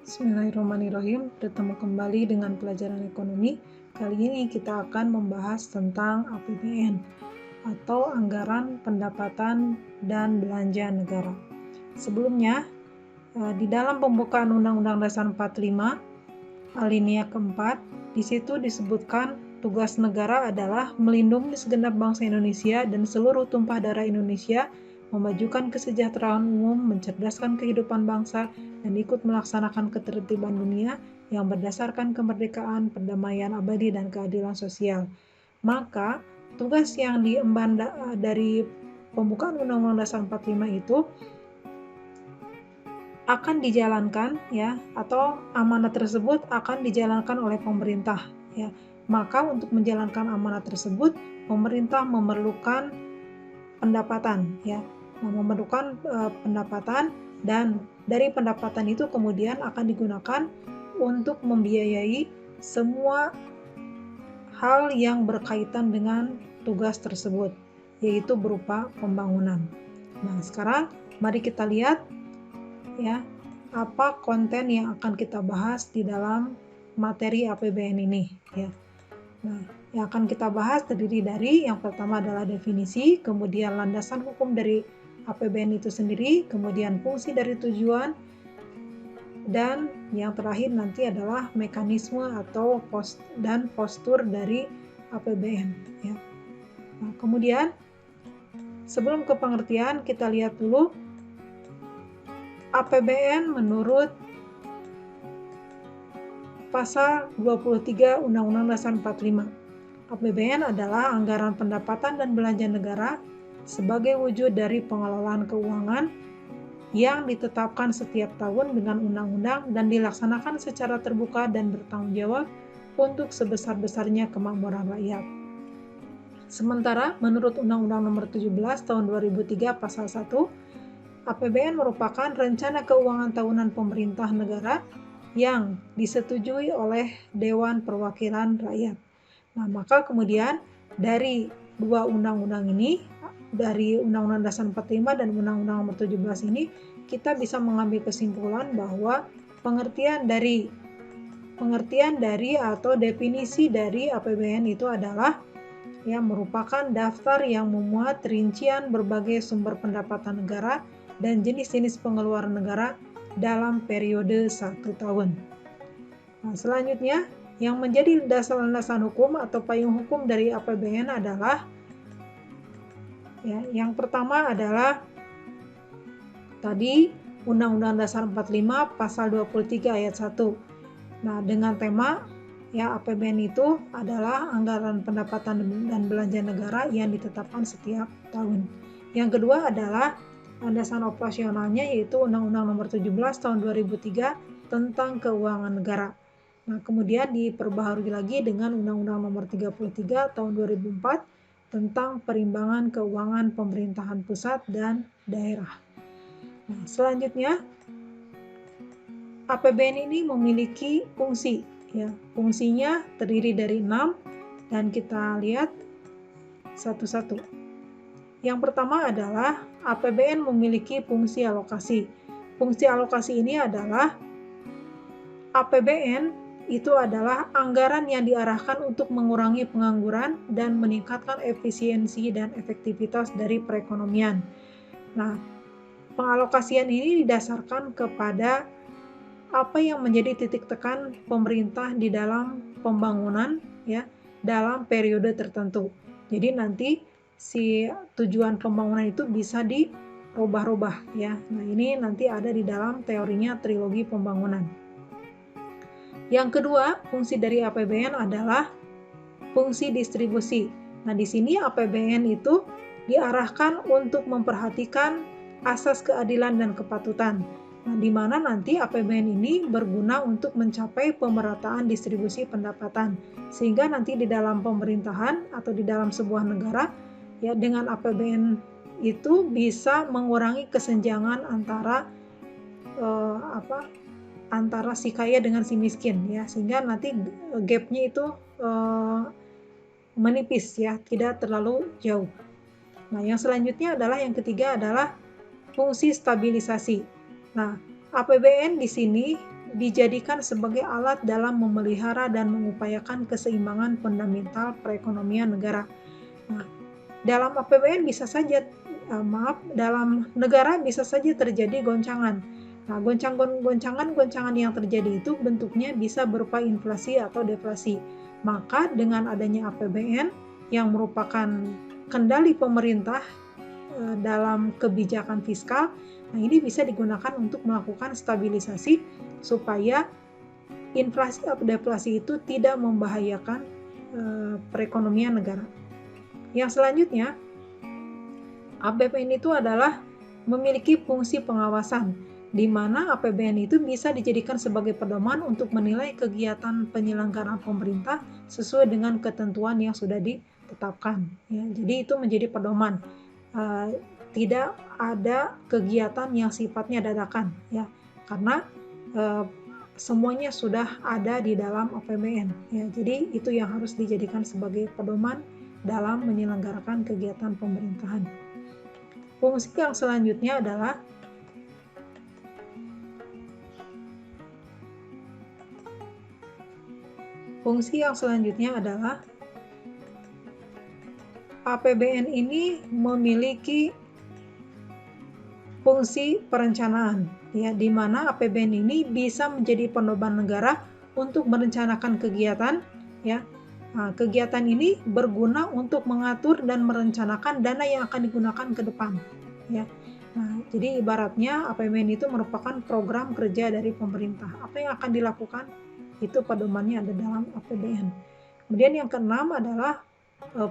Bismillahirrahmanirrahim. Bertemu kembali dengan pelajaran ekonomi. Kali ini kita akan membahas tentang APBN atau Anggaran Pendapatan dan Belanja Negara. Sebelumnya, di dalam pembukaan Undang-Undang Dasar 45 alinea keempat, di situ disebutkan tugas negara adalah melindungi segenap bangsa Indonesia dan seluruh tumpah darah Indonesia, memajukan kesejahteraan umum, mencerdaskan kehidupan bangsa, dan ikut melaksanakan ketertiban dunia yang berdasarkan kemerdekaan, perdamaian abadi, dan keadilan sosial. Maka, tugas yang diemban dari pembukaan Undang-Undang Dasar 45 itu akan dijalankan ya, atau amanat tersebut akan dijalankan oleh pemerintah ya. Maka untuk menjalankan amanat tersebut, pemerintah memerlukan pendapatan ya. Memerlukan pendapatan, dan dari pendapatan itu kemudian akan digunakan untuk membiayai semua hal yang berkaitan dengan tugas tersebut, yaitu berupa pembangunan. Nah, sekarang mari kita lihat ya, apa konten yang akan kita bahas di dalam materi APBN ini ya. Nah, yang akan kita bahas terdiri dari yang pertama adalah definisi, kemudian landasan hukum dari APBN itu sendiri, kemudian fungsi dari tujuan, dan yang terakhir nanti adalah mekanisme atau postur dari APBN ya. Nah, kemudian sebelum ke pengertian, kita lihat dulu APBN menurut Pasal 23 Undang-Undang Dasar 45. APBN adalah anggaran pendapatan dan belanja negara sebagai wujud dari pengelolaan keuangan yang ditetapkan setiap tahun dengan undang-undang dan dilaksanakan secara terbuka dan bertanggung jawab untuk sebesar-besarnya kemakmuran rakyat. Sementara menurut Undang-Undang Nomor 17 Tahun 2003 Pasal 1, APBN merupakan rencana keuangan tahunan pemerintah negara yang disetujui oleh Dewan Perwakilan Rakyat. Nah, maka kemudian dari dua undang-undang ini, dari Undang-Undang Dasar 45 dan Undang-Undang Nomor 17 ini, kita bisa mengambil kesimpulan bahwa pengertian dari atau definisi dari APBN itu adalah yang merupakan daftar yang memuat rincian berbagai sumber pendapatan negara dan jenis-jenis pengeluaran negara dalam periode 1 tahun. Nah, selanjutnya, yang menjadi dasar landasan hukum atau payung hukum dari APBN adalah ya, yang pertama adalah tadi Undang-Undang Dasar 45 Pasal 23 Ayat 1. Nah, dengan tema ya, APBN itu adalah anggaran pendapatan dan belanja negara yang ditetapkan setiap tahun. Yang kedua adalah landasan operasionalnya, yaitu Undang-Undang Nomor 17 Tahun 2003 tentang keuangan negara. Nah, kemudian diperbaharui lagi dengan Undang-Undang Nomor 33 Tahun 2004 tentang perimbangan keuangan pemerintahan pusat dan daerah. Nah, selanjutnya APBN ini memiliki fungsi ya. Fungsinya terdiri dari 6 dan kita lihat satu-satu. Yang pertama adalah APBN memiliki fungsi alokasi. Fungsi alokasi ini adalah APBN itu adalah anggaran yang diarahkan untuk mengurangi pengangguran dan meningkatkan efisiensi dan efektivitas dari perekonomian. Nah, pengalokasian ini didasarkan kepada apa yang menjadi titik tekan pemerintah di dalam pembangunan ya, dalam periode tertentu. Jadi nanti si tujuan pembangunan itu bisa dirubah-rubah ya. Nah, ini nanti ada di dalam teorinya trilogi pembangunan. Yang kedua, fungsi dari APBN adalah fungsi distribusi. Nah, di sini APBN itu diarahkan untuk memperhatikan asas keadilan dan kepatutan. Nah, di mana nanti APBN ini berguna untuk mencapai pemerataan distribusi pendapatan, sehingga nanti di dalam pemerintahan atau di dalam sebuah negara ya, dengan APBN itu bisa mengurangi kesenjangan antara antara si kaya dengan si miskin ya, sehingga nanti gapnya itu menipis ya, tidak terlalu jauh. Nah, yang selanjutnya adalah yang ketiga adalah fungsi stabilisasi. Nah, APBN di sini dijadikan sebagai alat dalam memelihara dan mengupayakan keseimbangan fundamental perekonomian negara. Nah, dalam APBN bisa saja, dalam negara bisa saja terjadi goncangan. Nah, goncangan yang terjadi itu bentuknya bisa berupa inflasi atau deflasi. Maka dengan adanya APBN yang merupakan kendali pemerintah dalam kebijakan fiskal, nah ini bisa digunakan untuk melakukan stabilisasi supaya inflasi atau deflasi itu tidak membahayakan perekonomian negara. Yang selanjutnya, APBN itu adalah memiliki fungsi pengawasan, di mana APBN itu bisa dijadikan sebagai pedoman untuk menilai kegiatan penyelenggaraan pemerintah sesuai dengan ketentuan yang sudah ditetapkan. Ya, jadi itu menjadi pedoman. Tidak ada kegiatan yang sifatnya dadakan, ya, karena semuanya sudah ada di dalam APBN. Ya, jadi itu yang harus dijadikan sebagai pedoman dalam menyelenggarakan kegiatan pemerintahan. Fungsi yang selanjutnya adalah APBN ini memiliki fungsi perencanaan, ya, di mana APBN ini bisa menjadi pedoman negara untuk merencanakan kegiatan, ya. Nah, kegiatan ini berguna untuk mengatur dan merencanakan dana yang akan digunakan ke depan, ya. Nah, jadi ibaratnya APBN itu merupakan program kerja dari pemerintah. Apa yang akan dilakukan itu pedomannya ada dalam APBN. Kemudian yang keenam adalah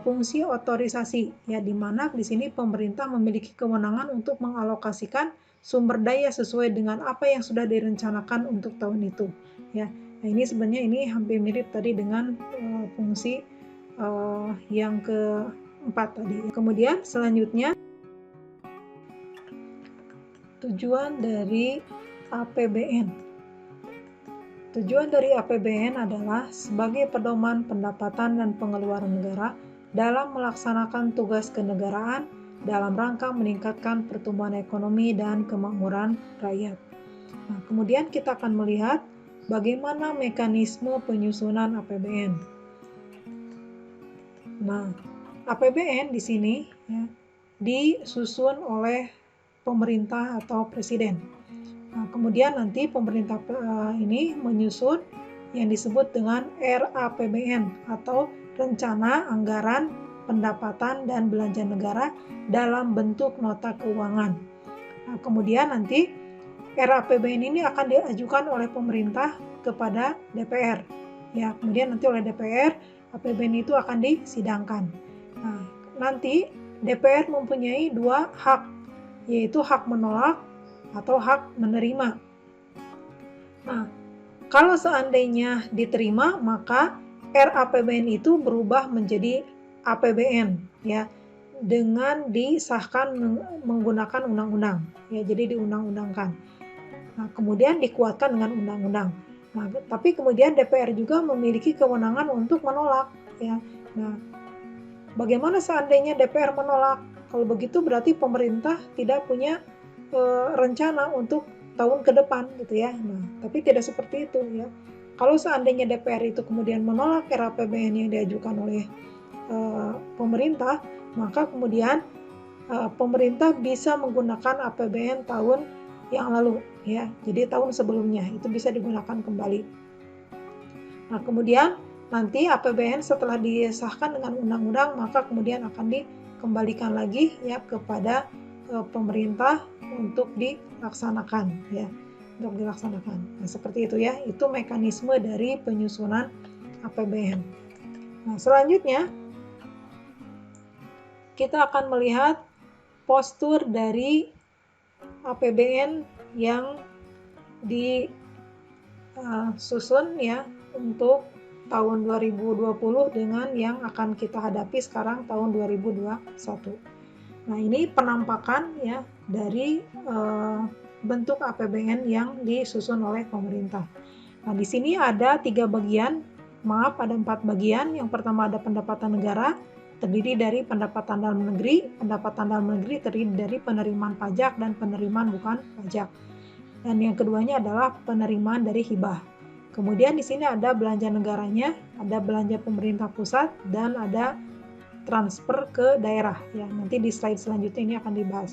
fungsi otorisasi, ya, di mana di sini pemerintah memiliki kewenangan untuk mengalokasikan sumber daya sesuai dengan apa yang sudah direncanakan untuk tahun itu, ya. Nah, ini sebenarnya ini hampir mirip tadi dengan fungsi yang keempat tadi. Kemudian selanjutnya, tujuan dari APBN. Tujuan dari APBN adalah sebagai pedoman pendapatan dan pengeluaran negara dalam melaksanakan tugas kenegaraan dalam rangka meningkatkan pertumbuhan ekonomi dan kemakmuran rakyat. Nah, kemudian kita akan melihat bagaimana mekanisme penyusunan APBN. Nah, APBN di sini, ya, disusun oleh pemerintah atau presiden. Nah, kemudian nanti pemerintah ini menyusun yang disebut dengan RAPBN atau Rencana Anggaran Pendapatan dan Belanja Negara dalam bentuk nota keuangan. Nah, kemudian nanti RAPBN ini akan diajukan oleh pemerintah kepada DPR. Ya, kemudian nanti oleh DPR APBN itu akan disidangkan. Nah, nanti DPR mempunyai dua hak, yaitu hak menolak atau hak menerima. Nah, kalau seandainya diterima, maka RAPBN itu berubah menjadi APBN, ya, dengan disahkan menggunakan undang-undang, ya, jadi diundang-undangkan. Nah, kemudian dikuatkan dengan undang-undang. Nah, tapi kemudian DPR juga memiliki kewenangan untuk menolak, ya. Nah, bagaimana seandainya DPR menolak? Kalau begitu berarti pemerintah tidak punya rencana untuk tahun ke depan, gitu ya. Nah, tapi tidak seperti itu, ya. Kalau seandainya DPR itu kemudian menolak RAPBN yang diajukan oleh pemerintah, maka kemudian pemerintah bisa menggunakan APBN tahun yang lalu, ya. Jadi tahun sebelumnya itu bisa digunakan kembali. Nah, kemudian nanti APBN setelah disahkan dengan undang-undang, maka kemudian akan dikembalikan lagi, ya, kepada pemerintah untuk dilaksanakan, ya, untuk dilaksanakan. Nah, seperti itu, ya, itu mekanisme dari penyusunan APBN. Nah, selanjutnya kita akan melihat postur dari APBN yang disusun, ya, untuk tahun 2020 dengan yang akan kita hadapi sekarang tahun 2021. Nah, ini penampakan, ya, dari bentuk APBN yang disusun oleh pemerintah. Nah, di sini ada 4 bagian. Yang pertama ada pendapatan negara, terdiri dari pendapatan dalam negeri. Pendapatan dalam negeri terdiri dari penerimaan pajak dan penerimaan bukan pajak. dan yang keduanya adalah penerimaan dari hibah. Kemudian di sini ada belanja negaranya, ada belanja pemerintah pusat, dan ada transfer ke daerah ya. Nanti di slide selanjutnya ini akan dibahas.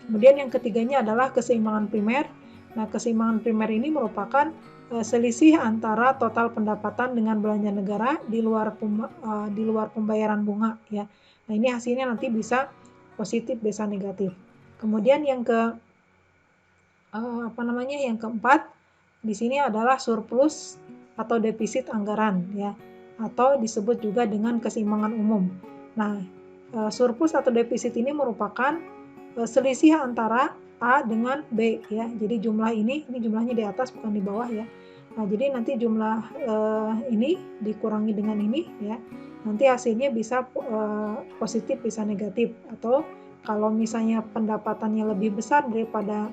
Kemudian yang ketiganya adalah keseimbangan primer. Nah, keseimbangan primer ini merupakan selisih antara total pendapatan dengan belanja negara di luar pembayaran bunga ya. Nah, ini hasilnya nanti bisa positif, bisa negatif. Kemudian yang keempat di sini adalah surplus atau defisit anggaran ya, atau disebut juga dengan keseimbangan umum. Nah, surplus atau defisit ini merupakan selisih antara A dengan B ya. Jadi jumlah ini jumlahnya di atas bukan di bawah ya. Nah, jadi nanti jumlah ini dikurangi dengan ini ya. Nanti hasilnya bisa positif, bisa negatif, atau kalau misalnya pendapatannya lebih besar daripada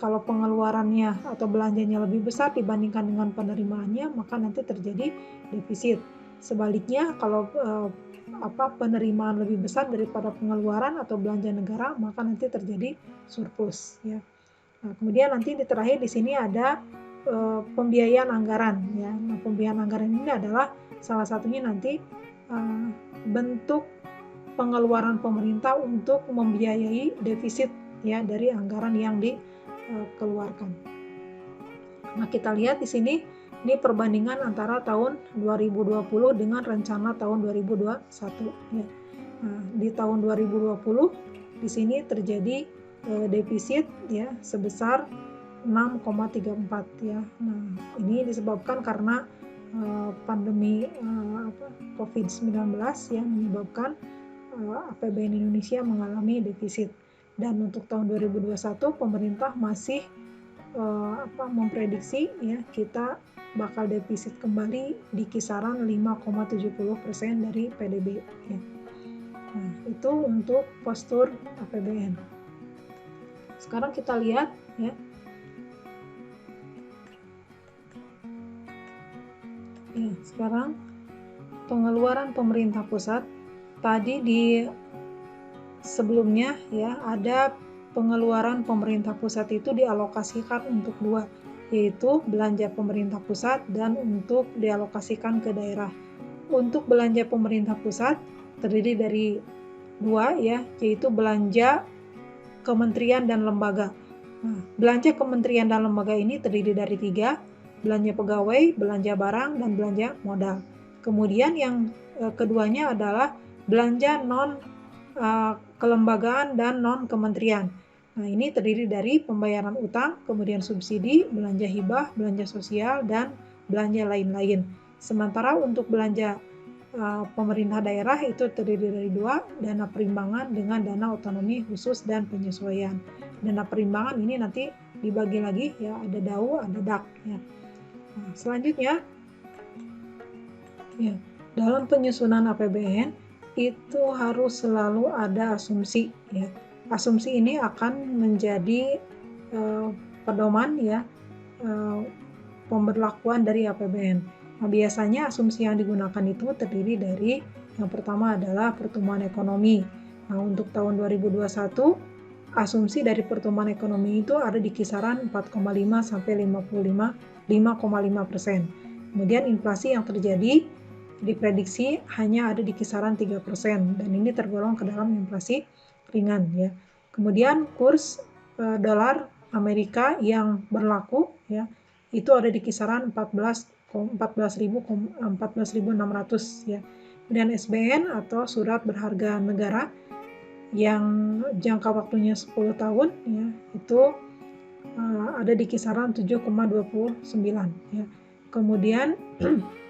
kalau pengeluarannya atau belanjanya lebih besar dibandingkan dengan penerimaannya, maka nanti terjadi defisit. Sebaliknya, kalau penerimaan lebih besar daripada pengeluaran atau belanja negara, maka nanti terjadi surplus ya. Nah, kemudian nanti di terakhir di sini ada pembiayaan anggaran ya. Nah, pembiayaan anggaran ini adalah salah satunya nanti bentuk pengeluaran pemerintah untuk membiayai defisit ya dari anggaran yang dikeluarkan. Nah, kita lihat di sini ini perbandingan antara tahun 2020 dengan rencana tahun 2021 ya. Nah, di tahun 2020 di sini terjadi defisit ya sebesar 6,34 ya. Nah, ini disebabkan karena pandemi COVID-19 ya menyebabkan APBN Indonesia mengalami defisit. Dan untuk tahun 2021 pemerintah masih memprediksi ya kita bakal defisit kembali di kisaran 5,70% dari PDB ya. Nah, itu untuk postur APBN. Sekarang kita lihat ya. Ya, sekarang pengeluaran pemerintah pusat. Tadi di sebelumnya ya ada pengeluaran pemerintah pusat itu dialokasikan untuk dua, yaitu belanja pemerintah pusat dan untuk dialokasikan ke daerah. Untuk belanja pemerintah pusat terdiri dari dua ya, yaitu belanja kementerian dan lembaga. Nah, belanja kementerian dan lembaga ini terdiri dari tiga, belanja pegawai, belanja barang, dan belanja modal. Kemudian yang keduanya adalah belanja non kelembagaan dan non kementerian. Nah, ini terdiri dari pembayaran utang, kemudian subsidi, belanja hibah, belanja sosial, dan belanja lain-lain. Sementara untuk belanja pemerintah daerah itu terdiri dari dua, dana perimbangan dengan dana otonomi khusus dan penyesuaian. Dana perimbangan ini nanti dibagi lagi ya, ada DAU, ada DAK ya. Nah, selanjutnya ya, dalam penyusunan APBN itu harus selalu ada asumsi ya. Asumsi ini akan menjadi pedoman ya pemberlakuan dari APBN. Nah, biasanya asumsi yang digunakan itu terdiri dari yang pertama adalah pertumbuhan ekonomi. Nah, untuk tahun 2021 asumsi dari pertumbuhan ekonomi itu ada di kisaran 4,5 sampai 5,5%. Kemudian inflasi yang terjadi diprediksi hanya ada di kisaran 3% dan ini tergolong ke dalam inflasi ringan ya. Kemudian kurs dolar Amerika yang berlaku ya itu ada di kisaran 14.600 ya. Kemudian SBN atau surat berharga negara yang jangka waktunya 10 tahun ya itu ada di kisaran 7,29 ya. Kemudian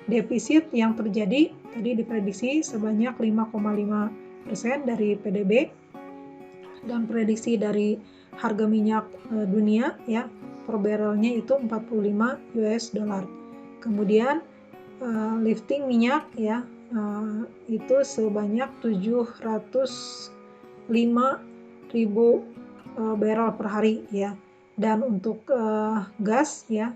defisit yang terjadi tadi diprediksi sebanyak 5,5% dari PDB dan prediksi dari harga minyak dunia ya per barrelnya itu 45 US dollar. Kemudian lifting minyak ya itu sebanyak 705.000 barrel per hari ya. Dan untuk gas ya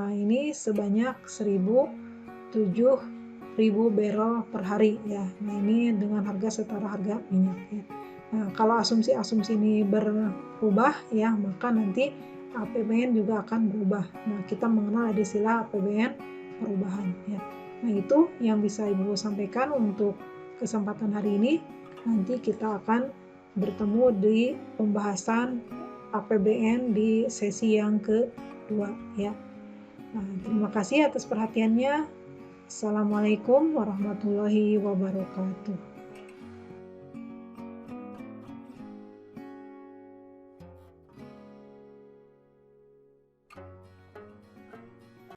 ini sebanyak 1.007 barrel per hari ya. Nah, ini dengan harga setara harga minyak ya. Nah, kalau asumsi-asumsi ini berubah ya, maka nanti APBN juga akan berubah. Nah, kita mengenal ada istilah APBN perubahan ya. Nah, itu yang bisa Ibu sampaikan untuk kesempatan hari ini. Nanti kita akan bertemu di pembahasan APBN di sesi yang kedua ya. Nah, terima kasih atas perhatiannya. Assalamualaikum warahmatullahi wabarakatuh.